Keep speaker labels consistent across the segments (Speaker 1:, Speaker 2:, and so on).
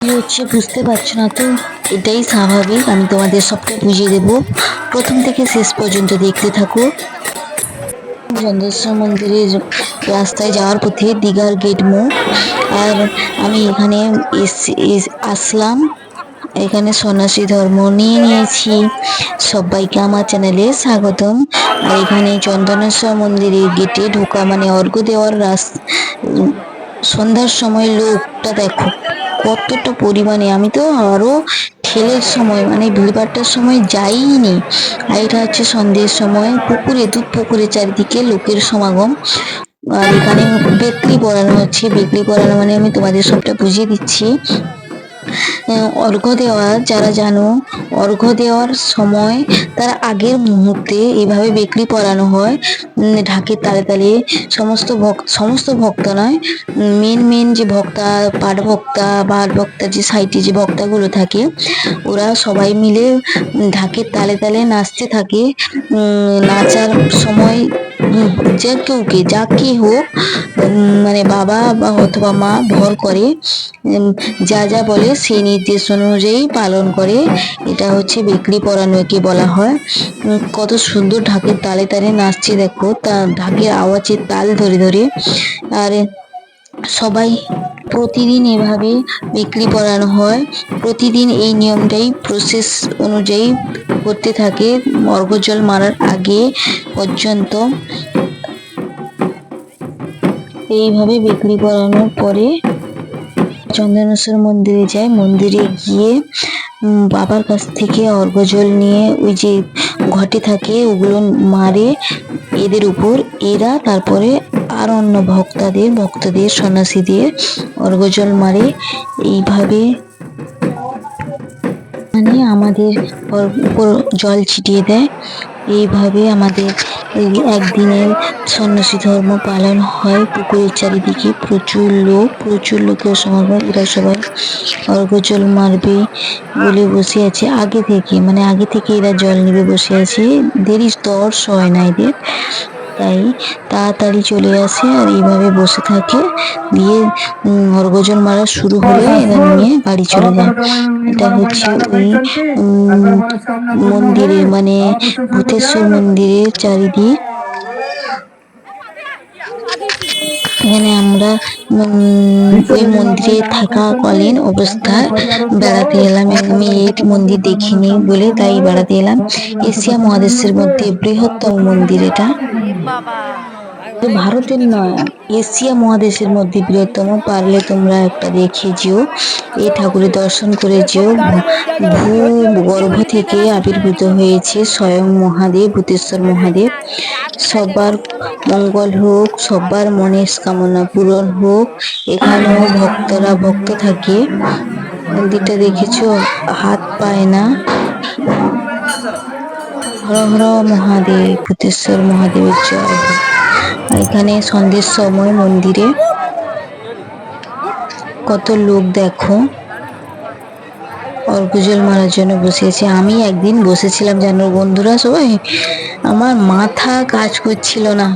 Speaker 1: কি হচ্ছে বুঝতে পারছো না তো? এটাই স্বাভাবিক, আমি তোমাদের সবটা বুঝিয়ে দেবো। প্রথম থেকে শেষ পর্যন্ত দেখতে থাকো। চন্দ্রেশ্বর মন্দিরের রাস্তায় যাওয়ার পথে দীঘার গেট মোড়। আর আমি এখানে আসলাম, এখানে সন্ন্যাসী ধর্ম নিয়ে নিয়েছি। সবাইকে আমার চ্যানেলে স্বাগতম। আর এখানে চন্দনেশ্বর মন্দিরের গেটে ঢোকা মানে অর্ঘ্য দেওয়ার সন্ধ্যার সময় লোকটা দেখো কতটা পরিমাণে। আমি তো আরো ঠেলের সময় মানে ভিড়ভাট্টার সময় যাইনি। আর এটা হচ্ছে সন্ধ্যের সময়, পুকুরে দুধ পুকুরে চারিদিকে লোকের সমাগম। আর এখানে বেকলি পড়ানো হচ্ছে। বেকলি পড়ানো মানে আমি তোমাদের সবটা বুঝিয়ে দিচ্ছি। অর্ঘ্য দেওয়া, যারা জানো, অর্ঘ্য দেওয়ার সময় তার আগের মুহূর্তে এইভাবে বেকরি পরানো হয় ঢাকের তালে তালে। সমস্ত ভক্ত নয়, মেন যে ভক্তা, পাট ভক্তা যে সাইডে যে ভক্তাগুলো থাকে, ওরা সবাই মিলে ঢাকের তালে তালে নাচতে থাকে। নাচার সময় যাকে হোক, মানে বাবা বা অথবা মা ভর করে যা যা বলে সেই নির্দেশ অনুযায়ী পালন করে। এটা হচ্ছে বেকলি পরানোকে বলা হয়। কত সুন্দর ঢাকের তালে তালে নাচছে দেখো, তা ঢাকের আওয়াজের তাল ধরে ধরে। আর সবাই প্রতিদিন এভাবে বেকলি পরানো হয়। প্রতিদিন এই নিয়মটাই প্রসেস অনুযায়ী করতে থাকে অর্ঘ্য জল মারার আগে পর্যন্ত। এইভাবে বেকলি পরানোর পরে চন্দনেশ্বর মন্দিরে যায়। মন্দিরে গিয়ে বাবার কাছ থেকে অর্ঘ্য জল নিয়ে ওই যে ঘটে থাকে ওগুলো মারে এদের উপর। এরা তারপরে আর অন্য ভক্তদের সন্ন্যাসীদের অর্ঘ্য জল মারে। এইভাবে মানে আমাদের উপর জল ছিটিয়ে দেয়। এইভাবে আমাদের একদিনের সন্ন্যাসী ধর্ম পালন হয়। পুকুরের চারিদিকে প্রচুর লোকের সমাগম। এরা সবাই অর্ঘ্য জল মারবে বলে বসে আছে আগে থেকে এরা জল নেবে বসে আছে। দেরি তর সয় না এদের, তাই তাড়াতাড়ি চলে আসে আর এইভাবে বসে থাকে। দিয়ে অর্ঘ্য জল মারা শুরু হলে এরা নিয়ে বাড়ি চলে যায়। এটা হচ্ছে ওই মন্দিরে মানে ভূতেশ্বর মন্দিরের চারিদিক। এখানে আমরা ওই মন্দিরে থাকাকালীন অবস্থায় বেড়াতে এলাম। আমি এই মন্দির দেখিনি বলে তাই বেড়াতে এলাম। এশিয়া মহাদেশের মধ্যে বৃহত্তম মন্দির এটা। ভারতের নয়, এশিয়া মহাদেশের মধ্যে বৃহত্তম। পারলে তোমরা একটা দেখে যেও, এই ঠাকুরের দর্শন করে যেও। ভূগর্ভ থেকে আবির্ভূত হয়েছে স্বয়ং মহাদেব, ভূতেশ্বর মহাদেব। সবার মঙ্গল হোক, সবার মনস্কামনা পূরণ হোক। এখানেও ভক্ত থাকে। মন্দিরটা দেখেছো, হাত পায় না। হর হর মহাদেব, ভূতেশ্বর মহাদেবের জয় হোক। আর এখানে সন্ধ্যের সময় মন্দিরে কত লোক দেখো অর্ঘ্য জল মারার জন্য বসেছে। আমি একদিন বসেছিলাম জানো বন্ধুরা সবাই, আমার মাথা কাজ করছিল না।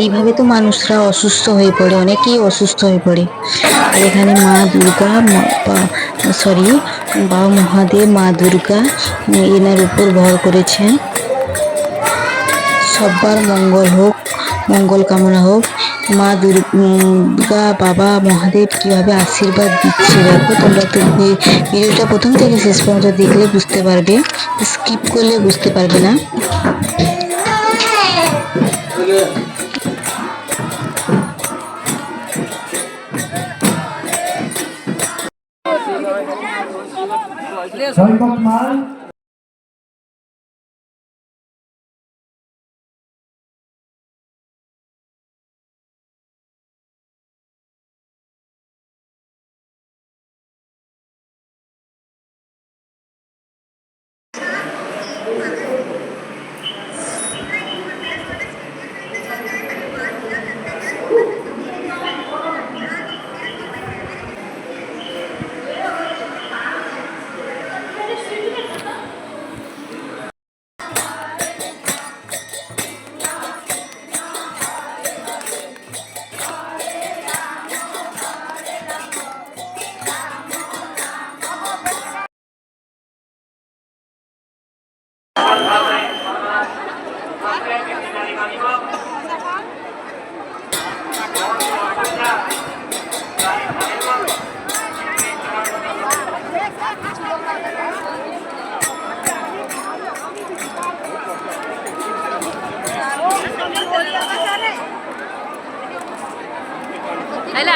Speaker 1: এইভাবে তো মানুষরা অসুস্থ হয়ে পড়ে, অনেকেই অসুস্থ হয়ে পড়ে। আর এখানে মা দুর্গা বাবা মহাদেব, মা দুর্গা এনার উপর ভর করেছেন। সবার মঙ্গল কামনা হোক। মা দুর্গা বাবা মহাদেব কিভাবে আশীর্বাদ দিচ্ছে দেখো। তোমরা তো ভিডিওটা প্রথম থেকে শেষ পর্যন্ত দেখলে বুঝতে পারবে, স্কিপ করলে বুঝতে পারবে না।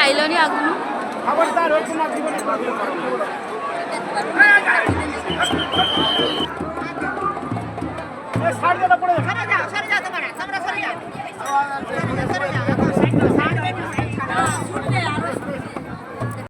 Speaker 2: আইলো নি আগুন
Speaker 3: খবরদার হচ্ছে না জীবনে